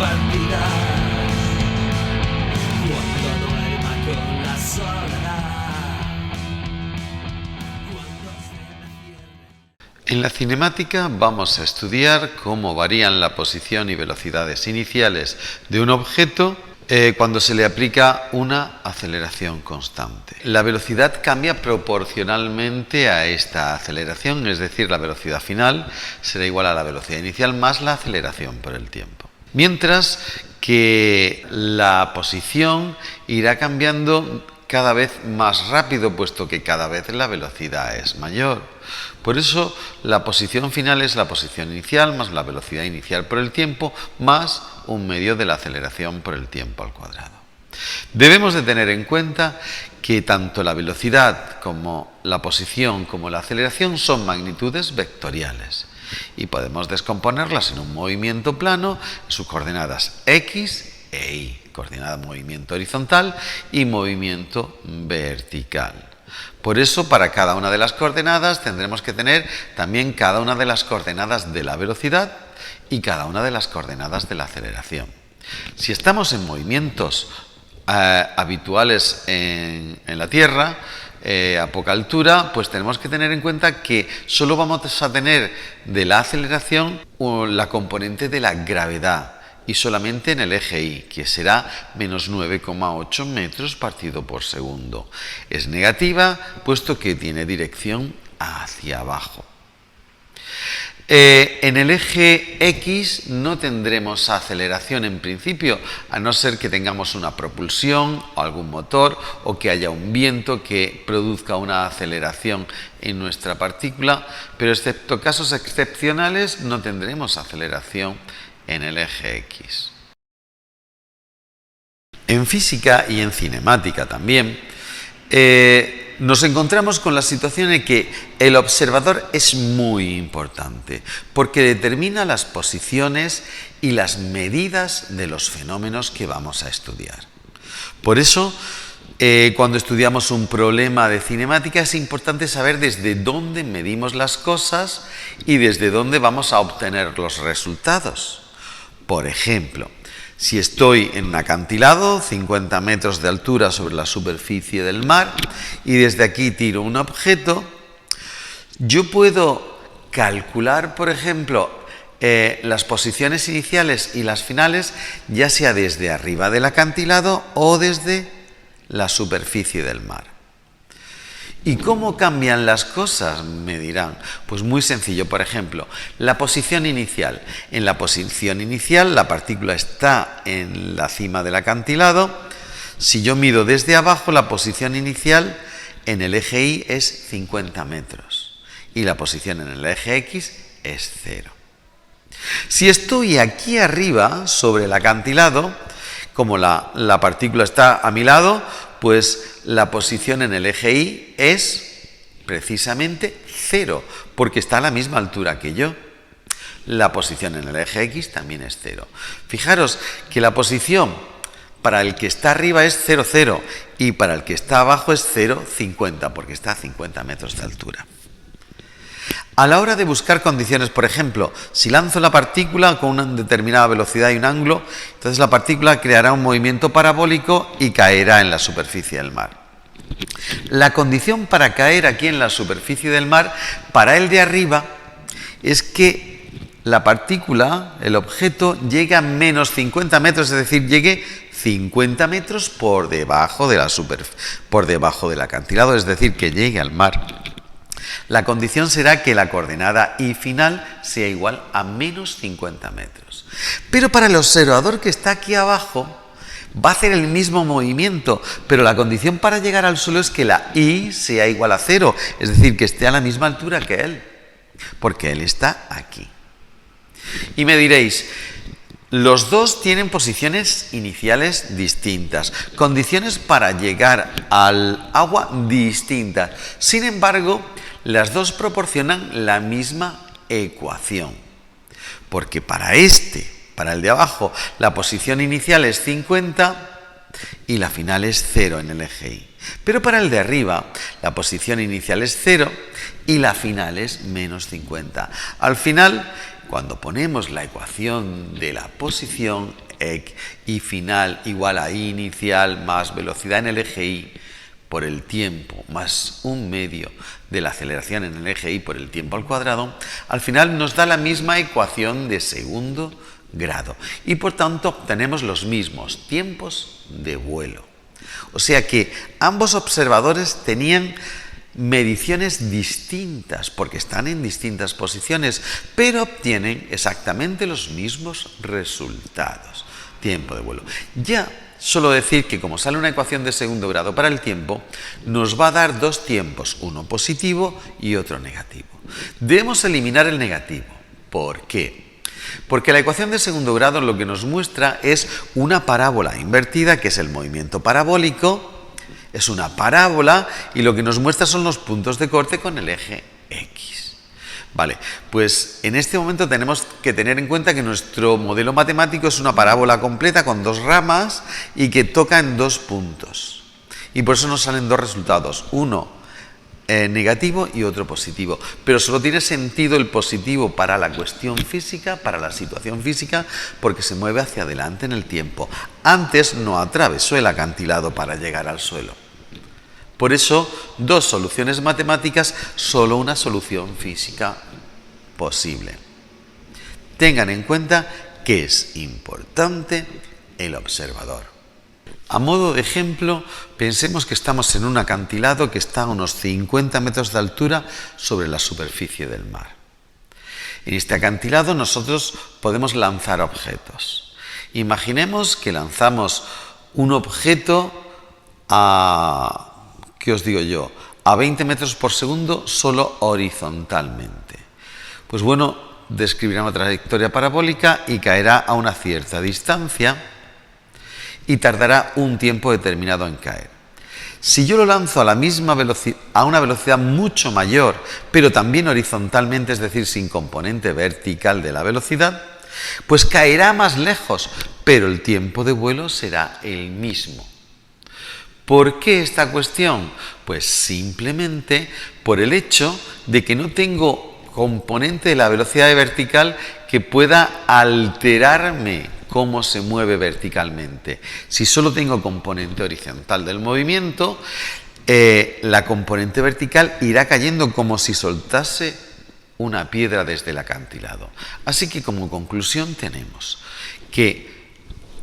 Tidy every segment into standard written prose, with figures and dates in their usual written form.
bandidas, cuando duerma con la soledad, cuando se me cierre. En la cinemática vamos a estudiar cómo varían la posición y velocidades iniciales de un objeto cuando se le aplica una aceleración constante. La velocidad cambia proporcionalmente a esta aceleración, es decir, la velocidad final será igual a la velocidad inicial más la aceleración por el tiempo. Mientras que la posición irá cambiando cada vez más rápido, puesto que cada vez la velocidad es mayor. Por eso la posición final es la posición inicial más la velocidad inicial por el tiempo más un medio de la aceleración por el tiempo al cuadrado. Debemos de tener en cuenta que tanto la velocidad como la posición como la aceleración son magnitudes vectoriales y podemos descomponerlas en un movimiento plano en sus coordenadas x e y, coordenada movimiento horizontal y movimiento vertical. Por eso, para cada una de las coordenadas tendremos que tener también cada una de las coordenadas de la velocidad y cada una de las coordenadas de la aceleración. Si estamos en movimientos habituales en la Tierra, a poca altura, pues tenemos que tener en cuenta que solo vamos a tener de la aceleración la componente de la gravedad y solamente en el eje Y, que será menos 9,8 metros partido por segundo. Es negativa, puesto que tiene dirección hacia abajo. En el eje X no tendremos aceleración en principio, a no ser que tengamos una propulsión o algún motor o que haya un viento que produzca una aceleración en nuestra partícula, pero excepto casos excepcionales no tendremos aceleración en el eje X. En física y en cinemática también, nos encontramos con la situación en que el observador es muy importante porque determina las posiciones y las medidas de los fenómenos que vamos a estudiar. Por eso, cuando estudiamos un problema de cinemática es importante saber desde dónde medimos las cosas y desde dónde vamos a obtener los resultados. Por ejemplo, si estoy en un acantilado, 50 metros de altura sobre la superficie del mar, y desde aquí tiro un objeto, yo puedo calcular, por ejemplo, las posiciones iniciales y las finales, ya sea desde arriba del acantilado o desde la superficie del mar. ¿Y cómo cambian las cosas? Me dirán. Pues muy sencillo. Por ejemplo, la posición inicial. En la posición inicial la partícula está en la cima del acantilado. Si yo mido desde abajo, la posición inicial en el eje Y es 50 metros y la posición en el eje X es 0. Si estoy aquí arriba sobre el acantilado, como la partícula está a mi lado, pues la posición en el eje Y es precisamente 0, porque está a la misma altura que yo. La posición en el eje X también es 0. Fijaros que la posición para el que está arriba es 0, 0 y para el que está abajo es 0, 50, porque está a 50 metros de altura. A la hora de buscar condiciones, por ejemplo, si lanzo la partícula con una determinada velocidad y un ángulo, entonces la partícula creará un movimiento parabólico y caerá en la superficie del mar. La condición para caer aquí en la superficie del mar, para el de arriba, es que la partícula, el objeto, llegue a menos 50 metros, es decir, llegue 50 metros por debajo del acantilado, es decir, que llegue al mar. La condición será que la coordenada Y final sea igual a menos 50 metros. Pero para el observador que está aquí abajo va a hacer el mismo movimiento, pero la condición para llegar al suelo es que la Y sea igual a 0, es decir, que esté a la misma altura que él, porque él está aquí. Y me diréis, los dos tienen posiciones iniciales distintas, condiciones para llegar al agua distintas. Sin embargo, las dos proporcionan la misma ecuación, porque para el de abajo, la posición inicial es 50 y la final es 0 en el eje Y. Pero para el de arriba, la posición inicial es 0 y la final es menos 50. Al final, cuando ponemos la ecuación de la posición, y final igual a I inicial más velocidad en el eje Y por el tiempo más 1/2 de la aceleración en el eje Y por el tiempo al cuadrado, al final nos da la misma ecuación de segundo grado y por tanto obtenemos los mismos tiempos de vuelo. O sea que ambos observadores tenían mediciones distintas porque están en distintas posiciones, pero obtienen exactamente los mismos resultados. Tiempo de vuelo. Ya solo decir que como sale una ecuación de segundo grado para el tiempo, nos va a dar dos tiempos, uno positivo y otro negativo. Debemos eliminar el negativo. ¿Por qué? Porque la ecuación de segundo grado lo que nos muestra es una parábola invertida, que es el movimiento parabólico. Es una parábola y lo que nos muestra son los puntos de corte con el eje X. Vale, pues en este momento tenemos que tener en cuenta que nuestro modelo matemático es una parábola completa con dos ramas y que toca en dos puntos. Y por eso nos salen dos resultados, uno negativo y otro positivo. Pero solo tiene sentido el positivo para la cuestión física, para la situación física, porque se mueve hacia adelante en el tiempo. Antes no atravesó el acantilado para llegar al suelo. Por eso, dos soluciones matemáticas, solo una solución física posible. Tengan en cuenta que es importante el observador. A modo de ejemplo, pensemos que estamos en un acantilado que está a unos 50 metros de altura sobre la superficie del mar. En este acantilado nosotros podemos lanzar objetos. Imaginemos que lanzamos un objeto ¿qué os digo yo? A 20 metros por segundo solo horizontalmente. Pues bueno, describirá una trayectoria parabólica y caerá a una cierta distancia y tardará un tiempo determinado en caer. Si yo lo lanzo a la misma velocidad, a una velocidad mucho mayor, pero también horizontalmente, es decir, sin componente vertical de la velocidad, pues caerá más lejos, pero el tiempo de vuelo será el mismo. ¿Por qué esta cuestión? Pues simplemente por el hecho de que no tengo componente de la velocidad vertical que pueda alterarme cómo se mueve verticalmente. Si solo tengo componente horizontal del movimiento, la componente vertical irá cayendo como si soltase una piedra desde el acantilado. Así que como conclusión tenemos que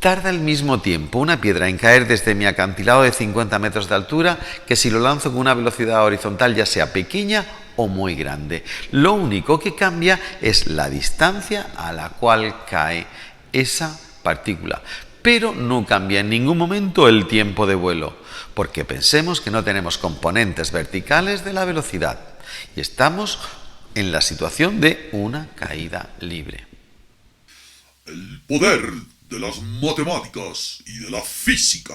tarda el mismo tiempo una piedra en caer desde mi acantilado de 50 metros de altura que si lo lanzo con una velocidad horizontal, ya sea pequeña o muy grande. Lo único que cambia es la distancia a la cual cae esa partícula, pero no cambia en ningún momento el tiempo de vuelo, porque pensemos que no tenemos componentes verticales de la velocidad y estamos en la situación de una caída libre. El poder de las matemáticas y de la física.